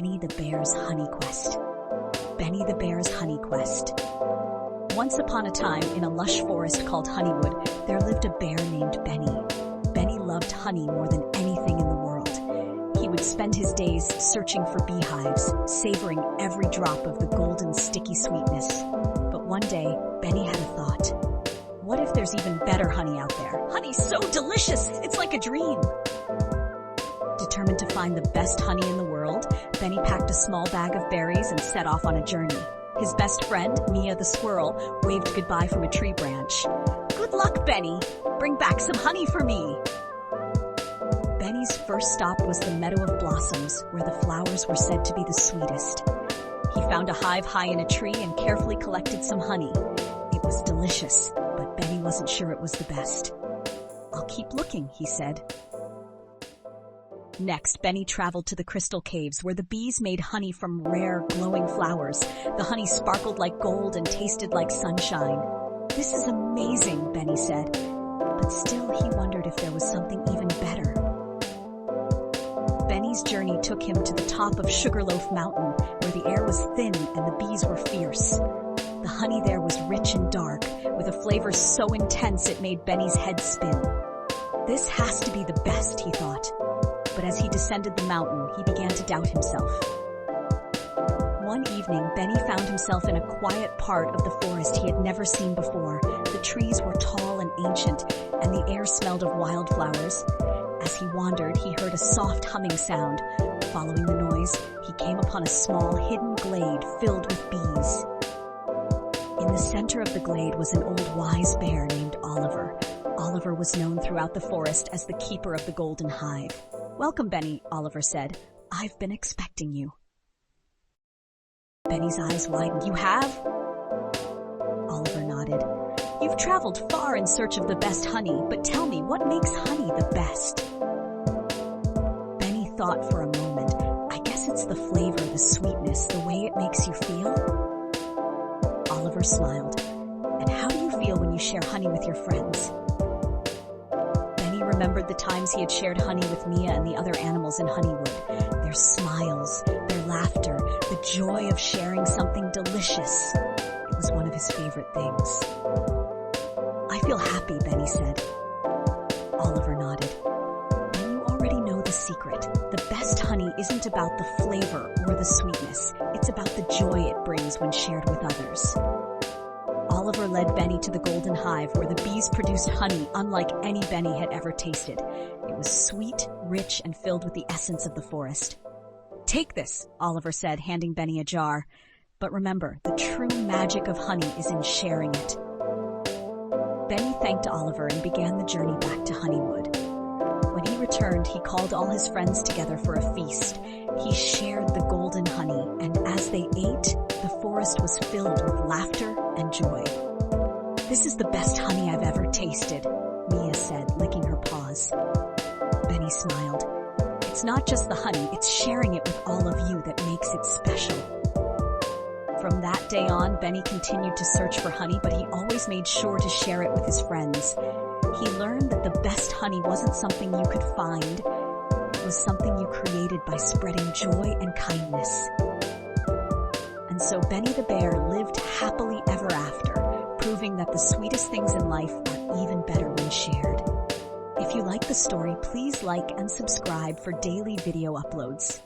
Benny the Bear's Honey Quest. Benny the Bear's Honey Quest. Once upon a time, in a lush forest called Honeywood, there lived a bear named Benny. Benny loved honey more than anything in the world. He would spend his days searching for beehives, savoring every drop of the golden sticky sweetness. But one day, Benny had a thought. What if there's even better honey out there? Honey's so delicious, it's like a dream. Determined to find the best honey in the world, Benny packed a small bag of berries and set off on a journey. His best friend, Mia the squirrel, waved goodbye from a tree branch. Good luck, Benny. Bring back some honey for me. Benny's first stop was the Meadow of Blossoms, where the flowers were said to be the sweetest. He found a hive high in a tree and carefully collected some honey. It was delicious, but Benny wasn't sure it was the best. I'll keep looking, he said. Next, Benny traveled to the crystal caves where the bees made honey from rare, glowing flowers. The honey sparkled like gold and tasted like sunshine. This is amazing, Benny said. But still, he wondered if there was something even better. Benny's journey took him to the top of Sugarloaf Mountain, where the air was thin and the bees were fierce. The honey there was rich and dark, with a flavor so intense it made Benny's head spin. This has to be the best, he thought. But as he descended the mountain, he began to doubt himself. One evening, Benny found himself in a quiet part of the forest he had never seen before. The trees were tall and ancient, and the air smelled of wildflowers. As he wandered, he heard a soft humming sound. Following the noise, he came upon a small, hidden glade filled with bees. In the center of the glade was an old wise bear named Oliver. Oliver was known throughout the forest as the keeper of the golden hive. Welcome, Benny, Oliver said. I've been expecting you. Benny's eyes widened. You have? Oliver nodded. You've traveled far in search of the best honey, but tell me, what makes honey the best? Benny thought for a moment. I guess it's the flavor, the sweetness, the way it makes you feel. Oliver smiled. And how do you feel when you share honey with your friends? Benny remembered the times he had shared honey with Mia and the other animals in Honeywood. Their smiles, their laughter, the joy of sharing something delicious. It was one of his favorite things. I feel happy, Benny said. Oliver nodded. Then you already know the secret. The best honey isn't about the flavor or the sweetness. It's about the joy it brings when shared with others. Oliver led Benny to the golden hive where the bees produced honey unlike any Benny had ever tasted. It was sweet, rich, and filled with the essence of the forest. Take this, Oliver said, handing Benny a jar. But remember, the true magic of honey is in sharing it. Benny thanked Oliver and began the journey back to Honeywood. When he returned, he called all his friends together for a feast. He shared the golden honey, and as they ate, the forest was filled with laughter and joy. This is the best honey I've ever tasted, Mia said, licking her paws. Benny smiled. It's not just the honey, it's sharing it with all of you that makes it special. From that day on, Benny continued to search for honey, but he always made sure to share it with his friends. He learned that the best honey wasn't something you could find. It was something you created by spreading joy and kindness. And so Benny the Bear lived happily ever after, proving that the sweetest things in life are even better when shared. If you like the story, please like and subscribe for daily video uploads.